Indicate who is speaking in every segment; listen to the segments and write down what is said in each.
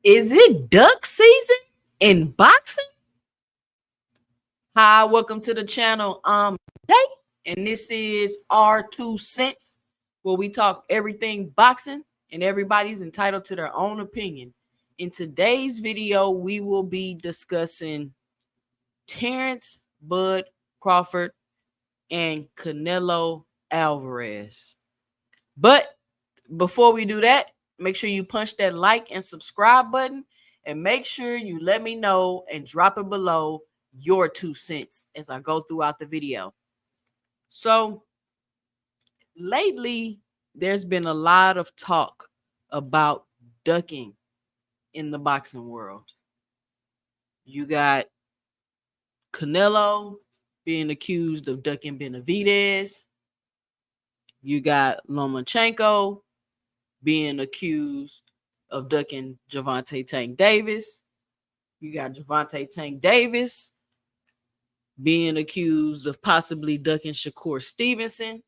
Speaker 1: Is it duck season in boxing? Hi, welcome to the channel. Day, and this is our 2 cents, where we talk everything boxing, and everybody's entitled to their own opinion. In today's video, we will be discussing Terrance Bud Crawford and Canelo Alvarez. But before we do that, make sure you punch that like and subscribe button, and make sure you let me know and drop it below your 2 cents as I go throughout the video. So lately, there's been a lot of talk about ducking in the boxing world. You got Canelo being accused of ducking Benavidez. You got Lomachenko being accused of ducking Gervonta Tank Davis. You got Gervonta Tank Davis being accused of possibly ducking Shakur Stevenson.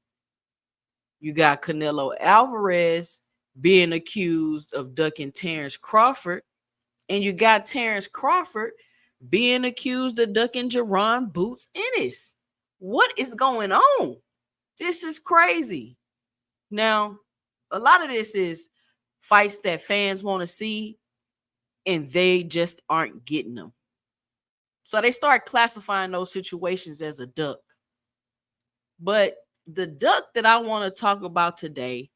Speaker 1: You got Canelo Alvarez being accused of ducking Terrance Crawford. And you got Terrance Crawford being accused of ducking Jaron Boots Ennis. What is going on? This is crazy. Now, a lot of this is fights that fans want to see, and they just aren't getting them. So they start classifying those situations as a duck. But the duck that I want to talk about today,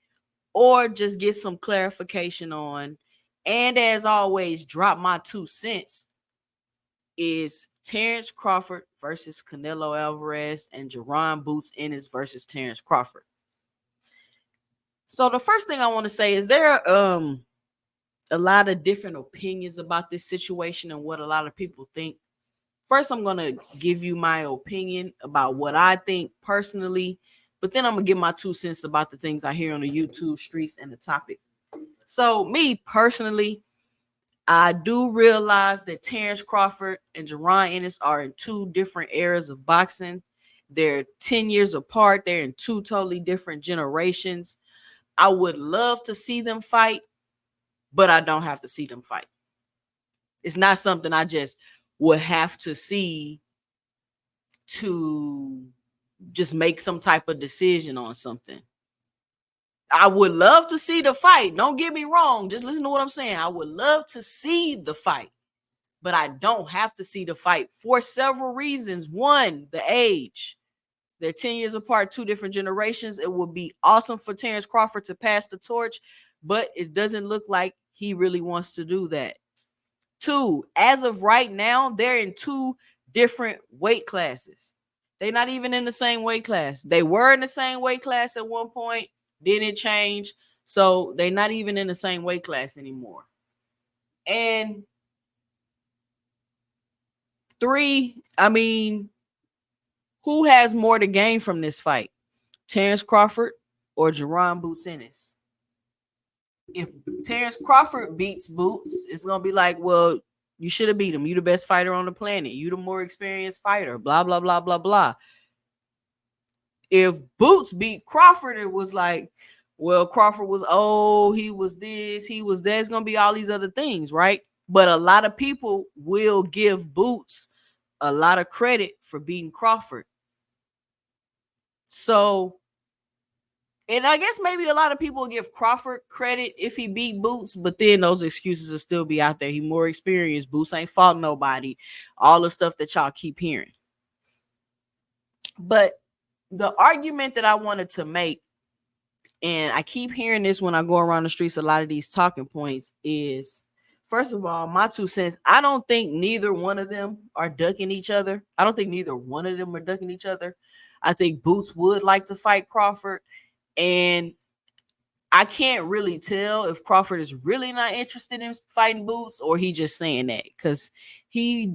Speaker 1: or just get some clarification on, and as always, drop my 2 cents, is Terrance Crawford versus Canelo Alvarez and Jaron Boots Ennis versus Terrance Crawford. So the first thing I want to say is there are a lot of different opinions about this situation and what a lot of people think. First, I'm going to give you my opinion about what I think personally, but then I'm going to give my 2 cents about the things I hear on the YouTube streets and the topic. So me personally, I do realize that Terrance Crawford and Jaron Ennis are in two different eras of boxing. They're 10 years apart. They're in two totally different generations. I would love to see them fight, but I don't have to see them fight. It's not something I just would have to see to just make some type of decision on something. I would love to see the fight. Don't get me wrong. Just listen to what I'm saying. I would love to see the fight, but I don't have to see the fight for several reasons. One, the age. They're 10 years apart, two different generations. It would be awesome for Terrance Crawford to pass the torch, but it doesn't look like he really wants to do that. Two, as of right now, they're in two different weight classes. They're not even in the same weight class. They were in the same weight class at one point, then it changed. So they're not even in the same weight class anymore. And three, who has more to gain from this fight? Terrance Crawford or Jaron Boots Ennis? If Terrance Crawford beats Boots, it's going to be like, well, you should have beat him. You the best fighter on the planet. You the more experienced fighter, blah, blah, blah, blah, blah. If Boots beat Crawford, it was like, well, Crawford was old, he was this, he was that. It's going to be all these other things, right? But a lot of people will give Boots a lot of credit for beating Crawford. So, and I guess maybe a lot of people give Crawford credit if he beat Boots, but then those excuses will still be out there. He more experienced. Boots ain't fought nobody. All the stuff that y'all keep hearing. But the argument that I wanted to make, and I keep hearing this when I go around the streets, a lot of these talking points, is, first of all, my 2 cents, I don't think neither one of them are ducking each other. I don't think neither one of them are ducking each other. I think Boots would like to fight Crawford. And I can't really tell if Crawford is really not interested in fighting Boots, or he just saying that because he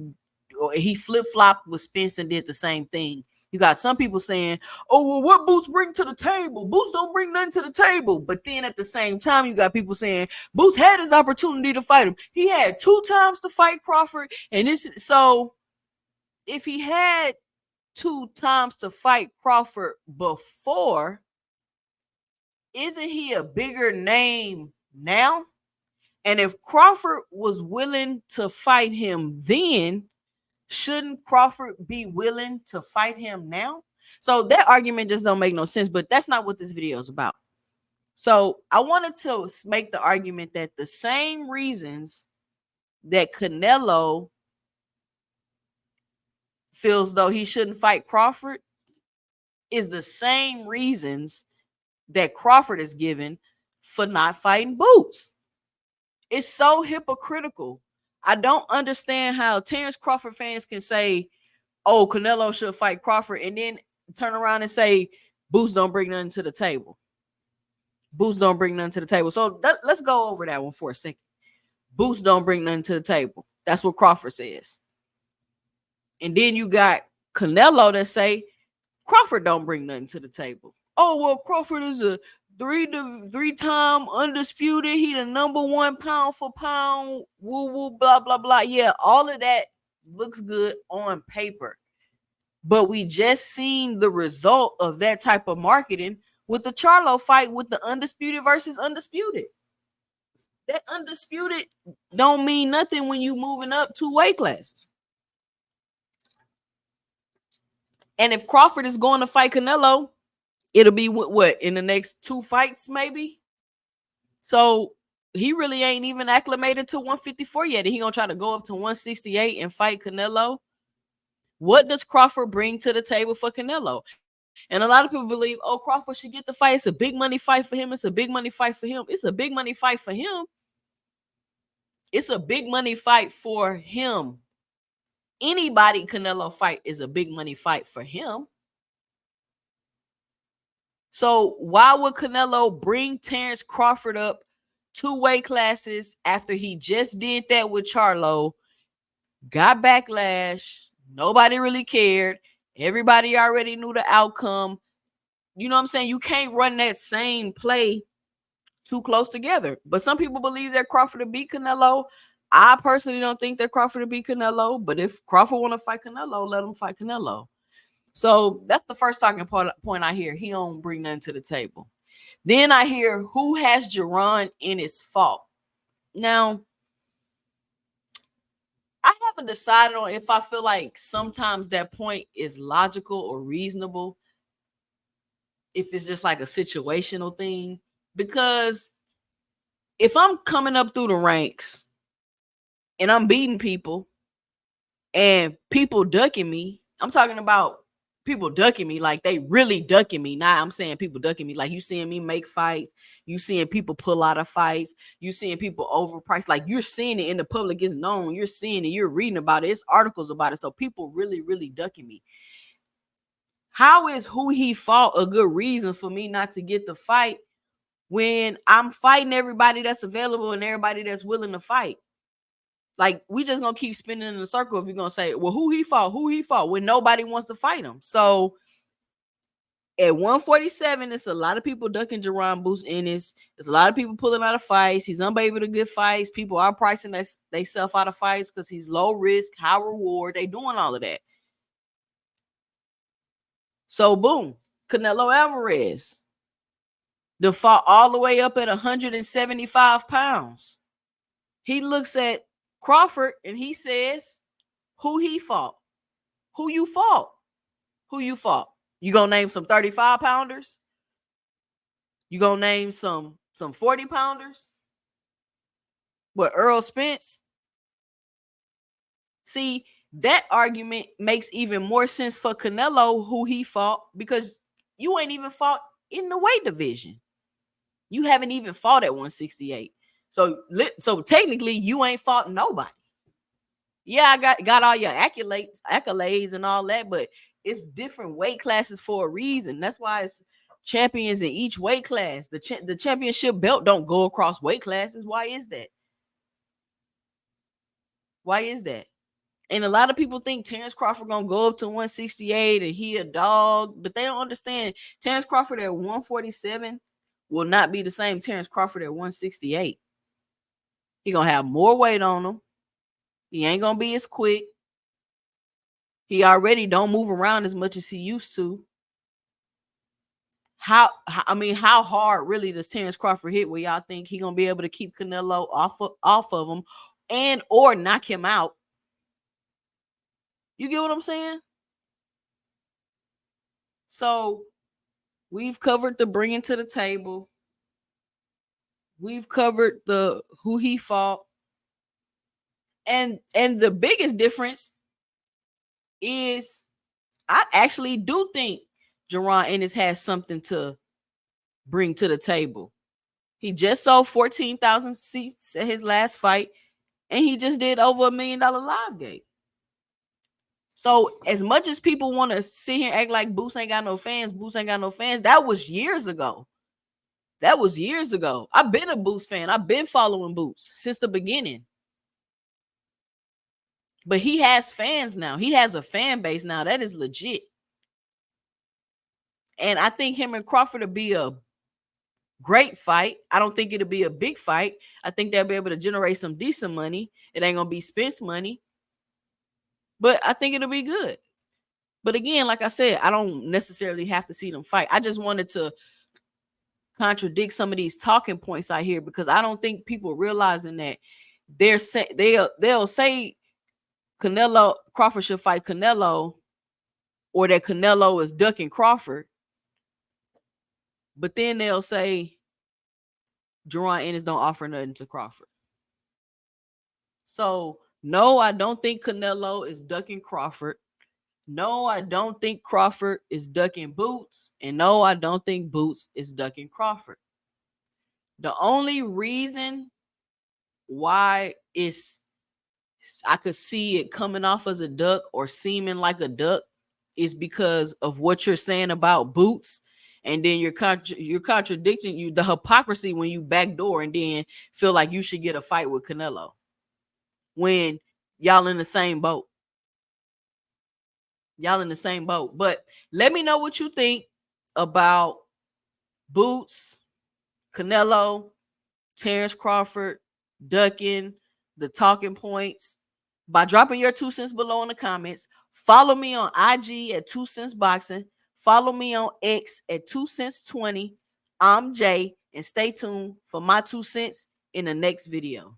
Speaker 1: flip-flopped with Spence and did the same thing. You got some people saying, oh, well, what Boots bring to the table? Boots don't bring nothing to the table. But then at the same time, you got people saying Boots had his opportunity to fight him. He had 2 times to fight Crawford. And so if he had 2 times to fight Crawford before, isn't he a bigger name now? And if Crawford was willing to fight him then, shouldn't Crawford be willing to fight him now? So that argument just don't make no sense, but that's not what this video is about. So I wanted to make the argument that the same reasons that Canelo feels though he shouldn't fight Crawford is the same reasons that Crawford is given for not fighting Boots. It's so hypocritical. I don't understand how Terrance Crawford fans can say, oh, Canelo should fight Crawford, and then turn around and say, Boots don't bring nothing to the table. Boots don't bring nothing to the table. So let's go over that one for a second. Boots don't bring nothing to the table. That's what Crawford says. And then you got Canelo that say Crawford don't bring nothing to the table. Oh, well, Crawford is a three-time undisputed. He the number one pound for pound. Woo woo blah blah blah. Yeah, all of that looks good on paper. But we just seen the result of that type of marketing with the Charlo fight with the undisputed versus undisputed. That undisputed don't mean nothing when you moving up 2 weight classes. And if Crawford is going to fight Canelo, it'll be what in the next 2 fights, maybe. So he really ain't even acclimated to 154 yet. And he gonna try to go up to 168 and fight Canelo. What does Crawford bring to the table for Canelo? And a lot of people believe, oh, Crawford should get the fight. It's a big money fight for him. It's a big money fight for him. It's a big money fight for him. It's a big money fight for him. Anybody Canelo fight is a big money fight for him. So why would Canelo bring Terrance Crawford up 2 weight classes after he just did that with Charlo, got backlash, nobody really cared, everybody already knew the outcome? You know what I'm saying? You can't run that same play too close together. But some people believe that Crawford will beat Canelo. I personally don't think that Crawford will beat Canelo, but if Crawford want to fight Canelo, let him fight Canelo. So that's the first talking point I hear. He don't bring nothing to the table. Then I hear, who has Jaron in his fault? Now, I haven't decided on if I feel like sometimes that point is logical or reasonable, if it's just like a situational thing. Because if I'm coming up through the ranks and I'm beating people and people ducking me, I'm talking about people ducking me like they really ducking me. Now I'm saying people ducking me like you seeing me make fights, you seeing people pull out of fights, you seeing people overpriced, like you're seeing it in the public, it's known, you're seeing it, you're reading about it, it's articles about it. So people really ducking me. How is who he fought a good reason for me not to get the fight when I'm fighting everybody that's available and everybody that's willing to fight? Like, we just gonna keep spinning in a circle if you're gonna say, well, who he fought when nobody wants to fight him. So at 147, it's a lot of people ducking Jaron Boots Ennis. There's a lot of people pulling out of fights. He's unable to get fights. People are pricing they self out of fights because he's low risk, high reward. They doing all of that. So boom, Canelo Alvarez, the fought all the way up at 175 pounds. He looks at Crawford and he says, who he fought? Who you fought? Who you fought? You gonna name some 35 pounders? You gonna name some 40 pounders? What, Earl Spence? See, that argument makes even more sense for Canelo, who he fought, because you ain't even fought in the weight division. You haven't even fought at 168. So technically, you ain't fought nobody. Yeah, I got all your accolades and all that, but it's different weight classes for a reason. That's why it's champions in each weight class. The championship belt don't go across weight classes. Why is that? Why is that? And a lot of people think Terrance Crawford gonna go up to 168 and he a dog, but they don't understand. Terrance Crawford at 147 will not be the same Terrance Crawford at 168. He gonna have more weight on him. He ain't gonna be as quick. He already don't move around as much as he used to. how hard really does Terrance Crawford hit where y'all think he gonna be able to keep Canelo off of him and or knock him out? You get what I'm saying? So we've covered the bringing to the table. We've covered the who he fought. And the biggest difference is I actually do think Jaron Ennis has something to bring to the table. He just sold 14,000 seats at his last fight, and he just did over $1 million live gate. So as much as people want to sit here and act like Goose ain't got no fans, that was years ago. I've been a Goose fan. I've been following Goose since the beginning. But he has fans now. He has a fan base now. That is legit. And I think him and Crawford will be a great fight. I don't think it'll be a big fight. I think they'll be able to generate some decent money. It ain't going to be Spence money. But I think it'll be good. But again, like I said, I don't necessarily have to see them fight. I just wanted to contradict some of these talking points out here because I don't think people realizing that they'll say Canelo Crawford should fight Canelo or that Canelo is ducking Crawford. But then they'll say Jaron Ennis don't offer nothing to Crawford. So, no, I don't think Canelo is ducking Crawford. No, I don't think Crawford is ducking Boots. And no, I don't think Boots is ducking Crawford. The only reason why I could see it coming off as a duck or seeming like a duck is because of what you're saying about Boots. And then you're contradicting the hypocrisy when you backdoor and then feel like you should get a fight with Canelo when y'all in the same boat. But let me know what you think about Boots, Canelo, Terrance Crawford, ducking, the talking points by dropping your 2 cents below in the comments. Follow me on IG at 2 Cents Boxing. Follow me on X at 2 Cents 20. I'm Jay, and stay tuned for my 2 cents in the next video.